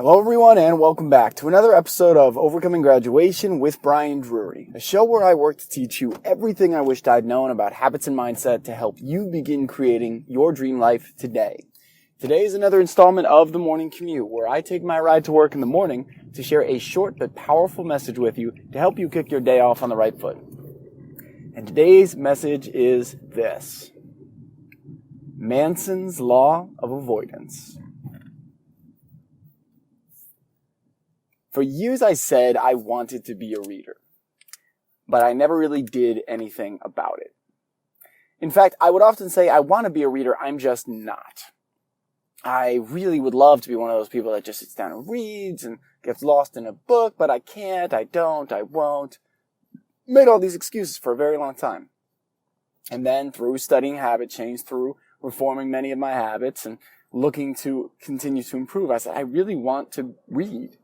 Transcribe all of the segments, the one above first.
Hello everyone and welcome back to another episode of Overcoming Graduation with Brian Drury, a show where I work to teach you everything I wished I'd known about habits and mindset to help you begin creating your dream life today. Today is another installment of The Morning Commute, where I take my ride to work in the morning to share a short but powerful message with you to help you kick your day off on the right foot. And today's message is this: Manson's Law of Avoidance. For years I said I wanted to be a reader, but I never really did anything about it. In fact, I would often say I want to be a reader, I'm just not. I really would love to be one of those people that just sits down and reads and gets lost in a book, but I can't, I don't, I won't. Made all these excuses for a very long time. And then through studying habit change, through reforming many of my habits and looking to continue to improve, I said, I really want to read.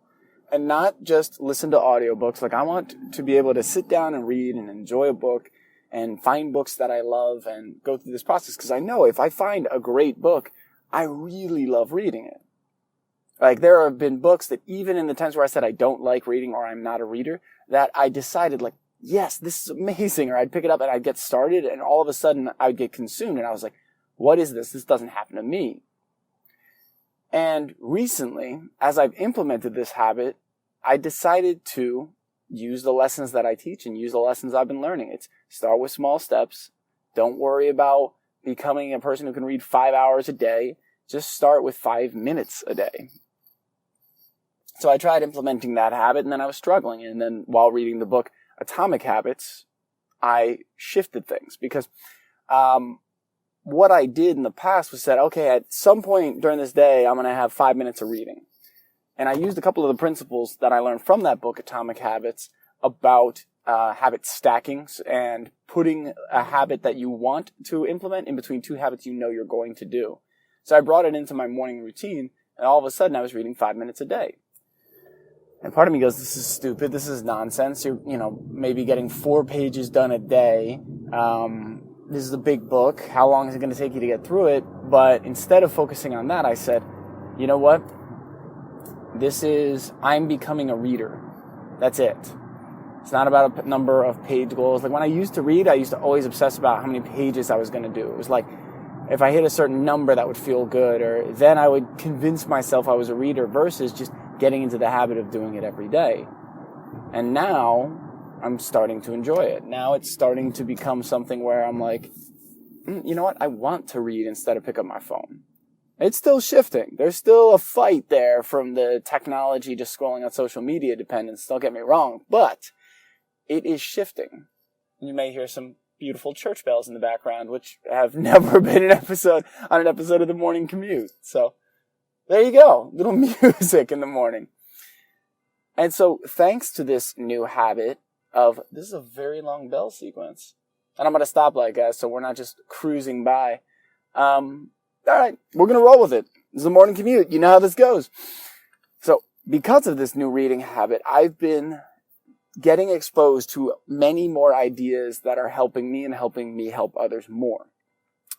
And not just listen to audiobooks. Like, I want to be able to sit down and read and enjoy a book and find books that I love and go through this process. Because I know if I find a great book, I really love reading it. Like, there have been books that even in the times where I said I don't like reading or I'm not a reader, that I decided, like, yes, this is amazing. Or I'd pick it up and I'd get started and all of a sudden I'd get consumed. And I was like, what is this? This doesn't happen to me. And recently, as I've implemented this habit, I decided to use the lessons that I teach and use the lessons I've been learning. It's start with small steps. Don't worry about becoming a person who can read 5 hours a day. Just start with 5 minutes a day. So I tried implementing that habit and then I was struggling. And then while reading the book Atomic Habits, I shifted things because what I did in the past was said, okay, at some point during this day, I'm going to have 5 minutes of reading. And I used a couple of the principles that I learned from that book, Atomic Habits, about habit stacking and putting a habit that you want to implement in between two habits you know you're going to do. So I brought it into my morning routine, and all of a sudden I was reading 5 minutes a day. And part of me goes, this is stupid, this is nonsense. You're, maybe getting 4 pages done a day. This is a big book. How long is it going to take you to get through it? But instead of focusing on that, I said, you know what? I'm becoming a reader. That's it. It's not about a number of page goals. Like when I used to read, I used to always obsess about how many pages I was going to do. It was like, if I hit a certain number, that would feel good. Or then I would convince myself I was a reader versus just getting into the habit of doing it every day. And now I'm starting to enjoy it. Now it's starting to become something where I'm like, you know what? I want to read instead of pick up my phone. It's still shifting. There's still a fight there from the technology to scrolling on social media dependence. Don't get me wrong, but it is shifting. You may hear some beautiful church bells in the background, which have never been on an episode of The Morning Commute. So there you go. Little music in the morning. And so thanks to this new habit this is a very long bell sequence. And I'm going to stop like that so we're not just cruising by. All right, we're going to roll with it. This is The Morning Commute. You know how this goes. So because of this new reading habit, I've been getting exposed to many more ideas that are helping me and helping me help others more.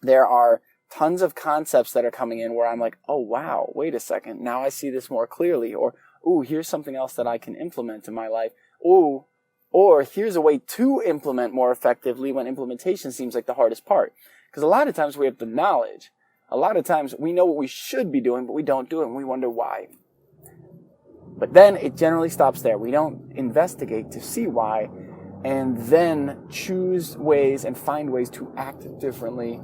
There are tons of concepts that are coming in where I'm like, oh, wow, wait a second. Now I see this more clearly. Or, ooh, here's something else that I can implement in my life. Ooh, or here's a way to implement more effectively when implementation seems like the hardest part. Because a lot of times we have the knowledge. A lot of times we know what we should be doing, but we don't do it, and we wonder why. But then it generally stops there. We don't investigate to see why, and then choose ways and find ways to act differently,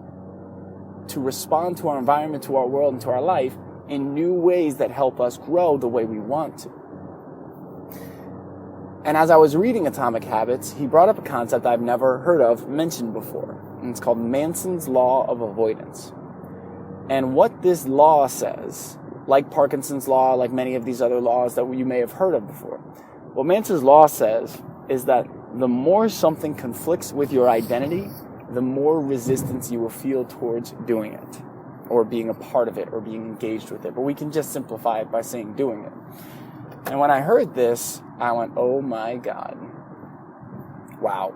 to respond to our environment, to our world, and to our life in new ways that help us grow the way we want to. And as I was reading Atomic Habits, he brought up a concept I've never heard of mentioned before, and it's called Manson's Law of Avoidance. And what this law says, like Parkinson's law, like many of these other laws that you may have heard of before, what Manson's law says is that the more something conflicts with your identity, the more resistance you will feel towards doing it, or being a part of it, or being engaged with it. But we can just simplify it by saying doing it. And when I heard this, I went, oh my God. Wow.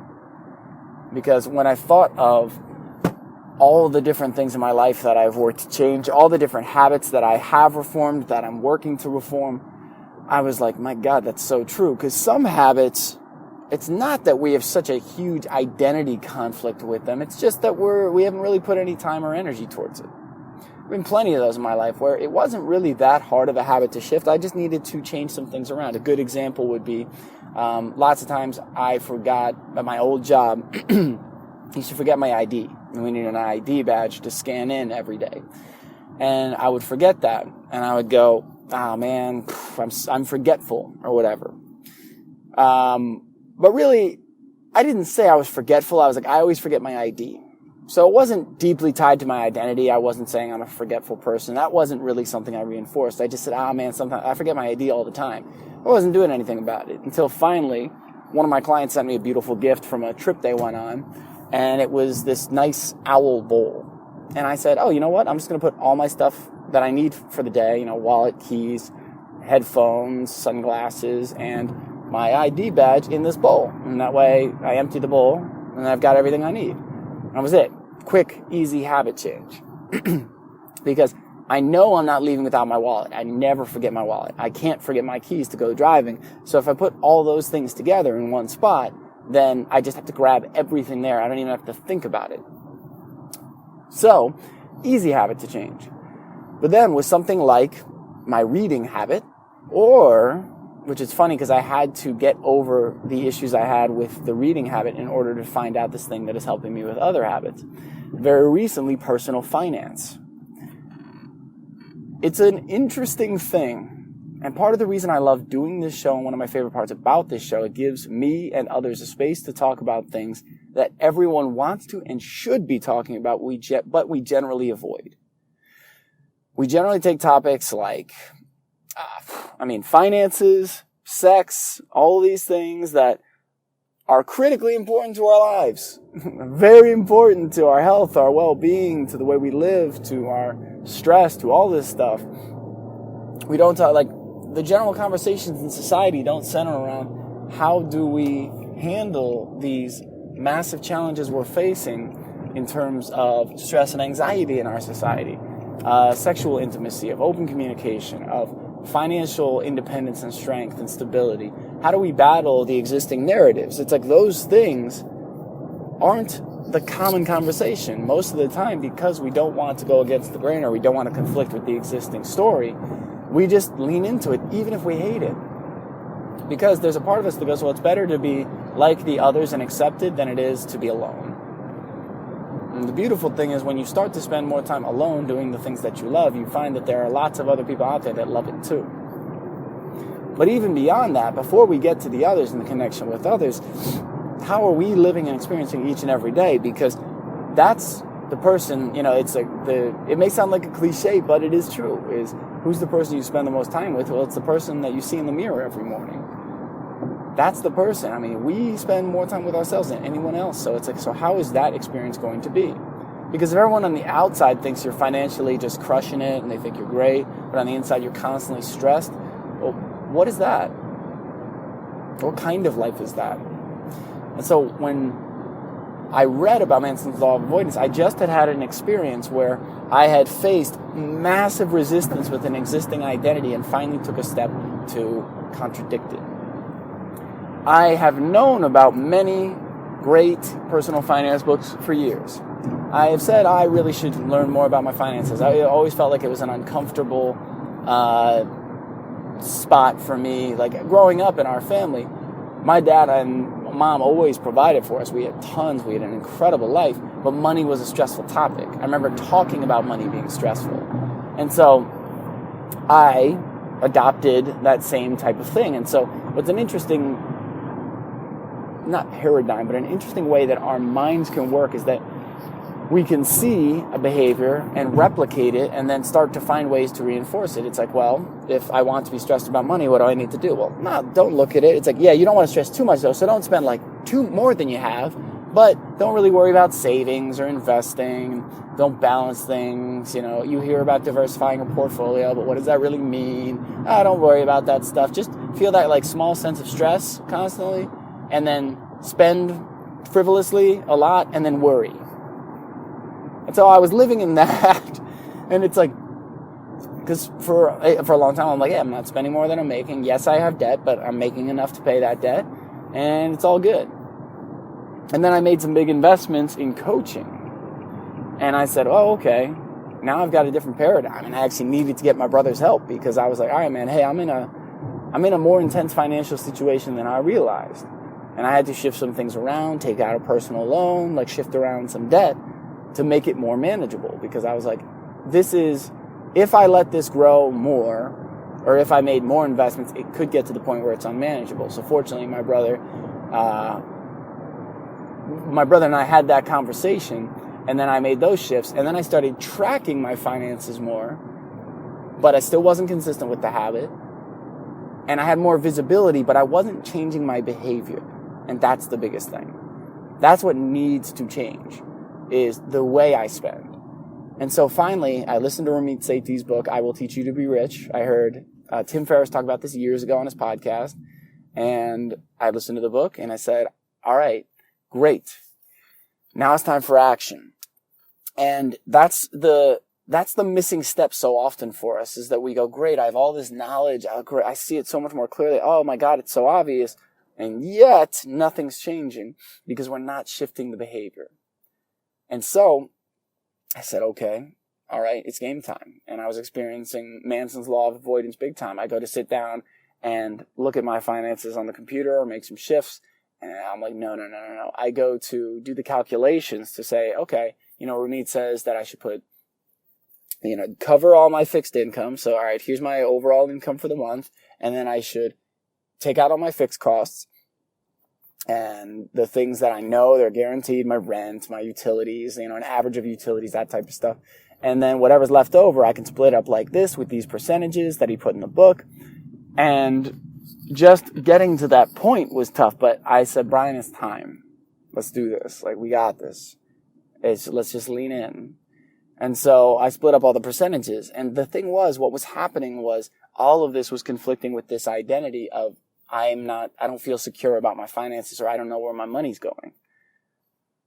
Because when I thought of all the different things in my life that I've worked to change, all the different habits that I have reformed, that I'm working to reform, I was like, my God, that's so true. Because some habits, it's not that we have such a huge identity conflict with them. It's just that we haven't really put any time or energy towards it. There have been plenty of those in my life where it wasn't really that hard of a habit to shift. I just needed to change some things around. A good example would be lots of times I forgot at my old job, I used to forget my ID. And we needed an ID badge to scan in every day. And I would forget that. And I would go, oh man, I'm forgetful or whatever. But really, I didn't say I was forgetful. I was like, I always forget my ID. So it wasn't deeply tied to my identity. I wasn't saying I'm a forgetful person. That wasn't really something I reinforced. I just said, man, sometimes I forget my ID all the time. I wasn't doing anything about it until finally one of my clients sent me a beautiful gift from a trip they went on. And it was this nice owl bowl. And I said, oh, you know what? I'm just going to put all my stuff that I need for the day, wallet, keys, headphones, sunglasses, and my ID badge in this bowl. And that way I empty the bowl and I've got everything I need. That was it. Quick, easy habit change. Because I know I'm not leaving without my wallet. I never forget my wallet. I can't forget my keys to go driving. So if I put all those things together in one spot, then I just have to grab everything there. I don't even have to think about it. So, easy habit to change. But then with something like my reading habit, or, which is funny because I had to get over the issues I had with the reading habit in order to find out this thing that is helping me with other habits. Very recently, personal finance. It's an interesting thing. And part of the reason I love doing this show, and one of my favorite parts about this show, it gives me and others a space to talk about things that everyone wants to and should be talking about, but we generally avoid. We generally take topics like, finances, sex, all these things that are critically important to our lives, very important to our health, our well-being, to the way we live, to our stress, to all this stuff. We don't talk, the general conversations in society don't center around how do we handle these massive challenges we're facing in terms of stress and anxiety in our society, sexual intimacy, of open communication, of financial independence and strength and stability. How do we battle the existing narratives? It's like those things aren't the common conversation most of the time because we don't want to go against the grain or we don't want to conflict with the existing story. We just lean into it, even if we hate it. Because there's a part of us that goes, well, it's better to be like the others and accepted than it is to be alone. And the beautiful thing is when you start to spend more time alone doing the things that you love, you find that there are lots of other people out there that love it too. But even beyond that, before we get to the others and the connection with others, how are we living and experiencing each and every day? Because that's the person, it may sound like a cliche, but it is true, is who's the person you spend the most time with? Well, it's the person that you see in the mirror every morning. That's the person. We spend more time with ourselves than anyone else. So it's like, so how is that experience going to be? Because if everyone on the outside thinks you're financially just crushing it and they think you're great, but on the inside you're constantly stressed, well, what is that? What kind of life is that? And so when I read about Manson's law of avoidance, I just had an experience where I had faced massive resistance with an existing identity and finally took a step to contradict it. I have known about many great personal finance books for years. I have said I really should learn more about my finances. I always felt like it was an uncomfortable spot for me. Like growing up in our family, my dad and mom always provided for us. We had tons. We had an incredible life, but money was a stressful topic. I remember talking about money being stressful. And so I adopted that same type of thing. And so what's an interesting, not paradigm, but an interesting way that our minds can work is that we can see a behavior and replicate it and then start to find ways to reinforce it. It's like, well, if I want to be stressed about money, what do I need to do? Well, no, don't look at it. It's like, yeah, you don't want to stress too much though, so don't spend more than you have, but don't really worry about savings or investing. Don't balance things. You hear about diversifying a portfolio, but what does that really mean? Don't worry about that stuff. Just feel that small sense of stress constantly and then spend frivolously a lot and then worry. And so I was living in that, and it's like, Because for a long time, I'm like, yeah, I'm not spending more than I'm making. Yes, I have debt, but I'm making enough to pay that debt, and it's all good. And then I made some big investments in coaching. And I said, oh, okay, now I've got a different paradigm. And I actually needed to get my brother's help because I was like, all right, man, hey, I'm in a more intense financial situation than I realized. And I had to shift some things around, take out a personal loan, like shift around some debt to make it more manageable. Because I was like, if I let this grow more, or if I made more investments, it could get to the point where it's unmanageable. So fortunately, my brother and I had that conversation, and then I made those shifts, and then I started tracking my finances more, but I still wasn't consistent with the habit, and I had more visibility, but I wasn't changing my behavior, and that's the biggest thing. That's what needs to change, is the way I spend. And so finally, I listened to Ramit Sethi's book, I Will Teach You to Be Rich. I heard Tim Ferriss talk about this years ago on his podcast, and I listened to the book, and I said, all right, great. Now it's time for action. And that's the missing step so often for us, is that we go, great, I have all this knowledge, I see it so much more clearly, oh my God, it's so obvious, and yet nothing's changing because we're not shifting the behavior. And so I said, okay, all right, it's game time. And I was experiencing Manson's law of avoidance big time. I go to sit down and look at my finances on the computer or make some shifts, and I'm like, no. I go to do the calculations to say, okay, Ramit says that I should put, cover all my fixed income. So, all right, here's my overall income for the month. And then I should take out all my fixed costs and the things that I know they're guaranteed, my rent, my utilities, an average of utilities, that type of stuff. And then whatever's left over, I can split up like this with these percentages that he put in the book. And just getting to that point was tough, but I said, Brian, it's time. Let's do this. Like, we got this. Let's just lean in. And so I split up all the percentages. And the thing was, what was happening was all of this was conflicting with this identity of I don't feel secure about my finances, or I don't know where my money's going.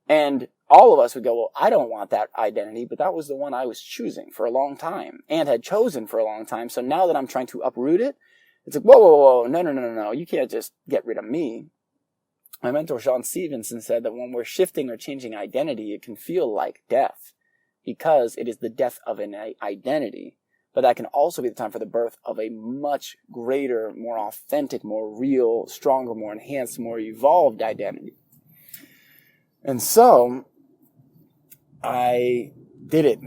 And all of us would go, well, I don't want that identity, but that was the one I was choosing for a long time and had chosen for a long time. So now that I'm trying to uproot it, it's like, whoa, no. You can't just get rid of me. My mentor, Sean Stevenson, said that when we're shifting or changing identity, it can feel like death because it is the death of an identity. But that can also be the time for the birth of a much greater, more authentic, more real, stronger, more enhanced, more evolved identity. And so I did it.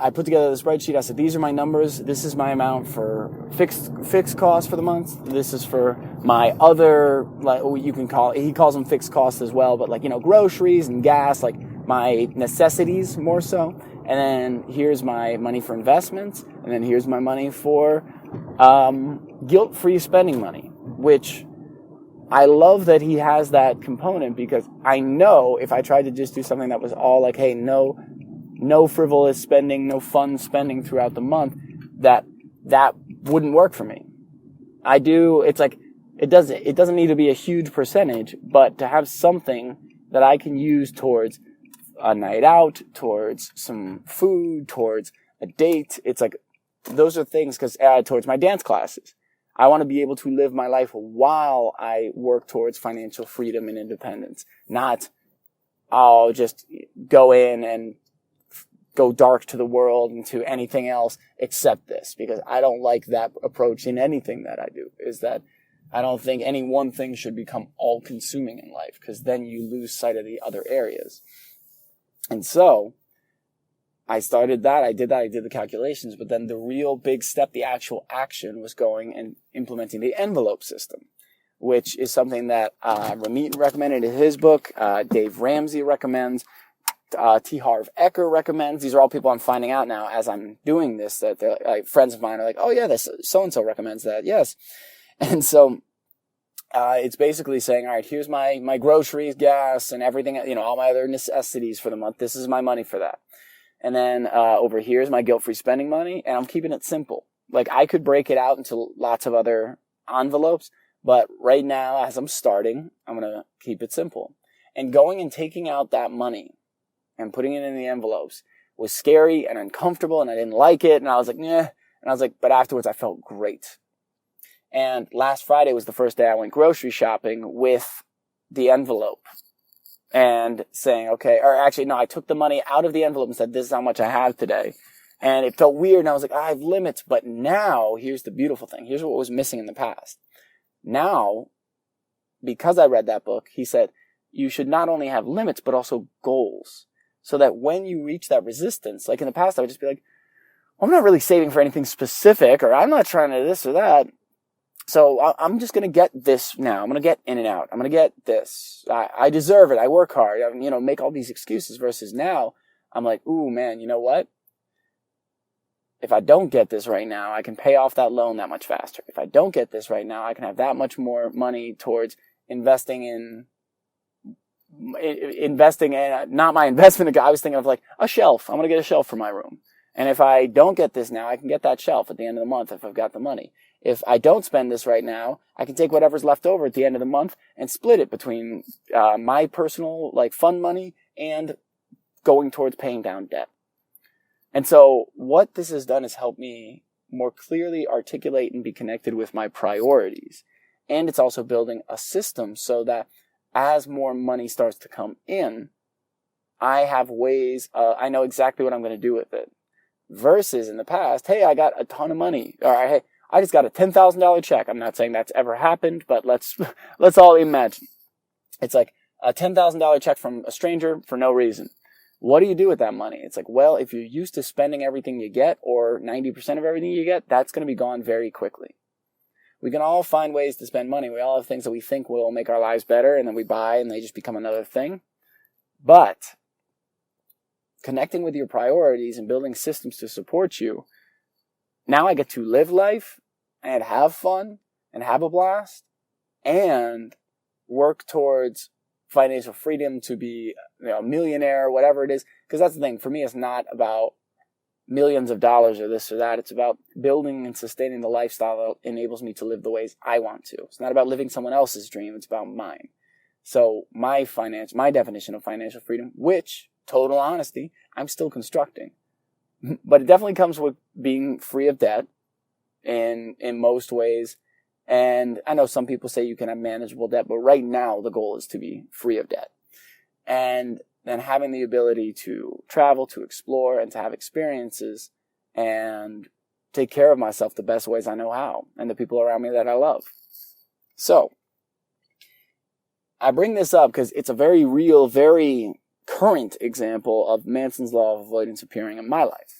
I put together the spreadsheet. I said, these are my numbers. This is my amount for fixed costs for the month. This is for my other, like you can call, he calls them fixed costs as well, but like, groceries and gas, like my necessities more so. And then here's my money for investments. And then here's my money for guilt-free spending money, which I love that he has that component, because I know if I tried to just do something that was all like, hey, no frivolous spending, no fun spending throughout the month, that wouldn't work for me. It's like, it doesn't need to be a huge percentage, but to have something that I can use towards a night out, towards some food, towards a date. It's like, those are things, because towards my dance classes. I want to be able to live my life while I work towards financial freedom and independence. Not, I'll just go in and go dark to the world and to anything else except this, because I don't like that approach in anything that I do, is that I don't think any one thing should become all-consuming in life, because then you lose sight of the other areas. And so I started that, I did the calculations, but then the real big step, the actual action, was going and implementing the envelope system, which is something that Ramit recommended in his book, Dave Ramsey recommends, T. Harv Eker recommends. These are all people I'm finding out now as I'm doing this, that they're like, friends of mine are like, oh yeah, this so-and-so recommends that, yes. And so it's basically saying, all right, here's my groceries, gas, and everything, all my other necessities for the month. This is my money for that. And then over here is my guilt-free spending money, and I'm keeping it simple. Like, I could break it out into lots of other envelopes, but right now, as I'm starting, I'm going to keep it simple. And going and taking out that money and putting it in the envelopes was scary and uncomfortable, and I didn't like it, and I was like, And I was like, but afterwards I felt great. And last Friday was the first day I went grocery shopping with the envelope and saying, okay, or actually, no, I took the money out of the envelope and said, this is how much I have today. And it felt weird. And I was like, I have limits. But now, here's the beautiful thing. Here's what was missing in the past. Now, because I read that book, he said, you should not only have limits, but also goals. So that when you reach that resistance, like in the past, I would just be like, well, I'm not really saving for anything specific, or I'm not trying to this or that. So I'm just going to get this now. I'm going to get in and out. I'm going to get this. I deserve it. I work hard. Make all these excuses versus now I'm like, ooh, man, you know what? If I don't get this right now, I can pay off that loan that much faster. If I don't get this right now, I can have that much more money towards investing in, not my investment. I was thinking of like a shelf. I'm going to get a shelf for my room. And if I don't get this now, I can get that shelf at the end of the month if I've got the money. If I don't spend this right now, I can take whatever's left over at the end of the month and split it between my personal fund money and going towards paying down debt. And so what this has done is help me more clearly articulate and be connected with my priorities. And it's also building a system so that as more money starts to come in, I have ways, I know exactly what I'm going to do with it. Versus in the past, hey, I got a ton of money. Or hey, I just got a $10,000 check. I'm not saying that's ever happened, but let's all imagine. It's like a $10,000 check from a stranger for no reason. What do you do with that money? It's like, well, if you're used to spending everything you get or 90% of everything you get, that's going to be gone very quickly. We can all find ways to spend money. We all have things that we think will make our lives better, and then we buy and they just become another thing. But connecting with your priorities and building systems to support you, now I get to live life and have fun and have a blast and work towards financial freedom to be a millionaire, whatever it is. Because that's the thing. For me, it's not about millions of dollars or this or that. It's about building and sustaining the lifestyle that enables me to live the ways I want to. It's not about living someone else's dream. It's about mine. So my definition of financial freedom, which, total honesty, I'm still constructing. But it definitely comes with being free of debt in most ways. And I know some people say you can have manageable debt, but right now the goal is to be free of debt. And then having the ability to travel, to explore, and to have experiences and take care of myself the best ways I know how, and the people around me that I love. So I bring this up because it's a very real, very current example of Manson's law of avoidance appearing in my life.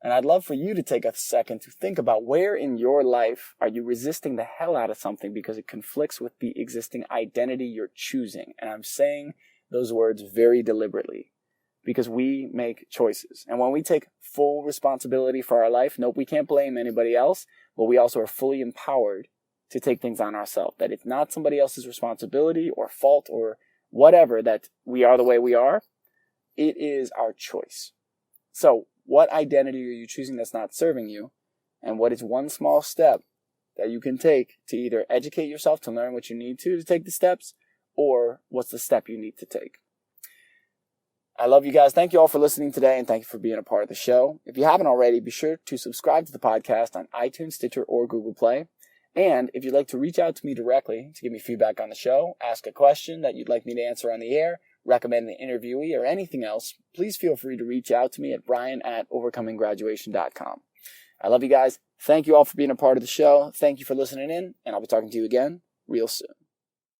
And I'd love for you to take a second to think about where in your life are you resisting the hell out of something because it conflicts with the existing identity you're choosing. And I'm saying those words very deliberately because we make choices. And when we take full responsibility for our life, nope, we can't blame anybody else, but we also are fully empowered to take things on ourselves. That it's not somebody else's responsibility or fault or whatever that we are the way we are. It is our choice. So what identity are you choosing that's not serving you? And what is one small step that you can take to either educate yourself to learn what you need to take the steps, or what's the step you need to take? I love you guys. Thank you all for listening today, and thank you for being a part of the show. If you haven't already, be sure to subscribe to the podcast on iTunes, Stitcher, or Google Play. And if you'd like to reach out to me directly to give me feedback on the show, ask a question that you'd like me to answer on the air, recommend the interviewee, or anything else, please feel free to reach out to me at brian@overcominggraduation.com. I love you guys. Thank you all for being a part of the show. Thank you for listening in, and I'll be talking to you again real soon.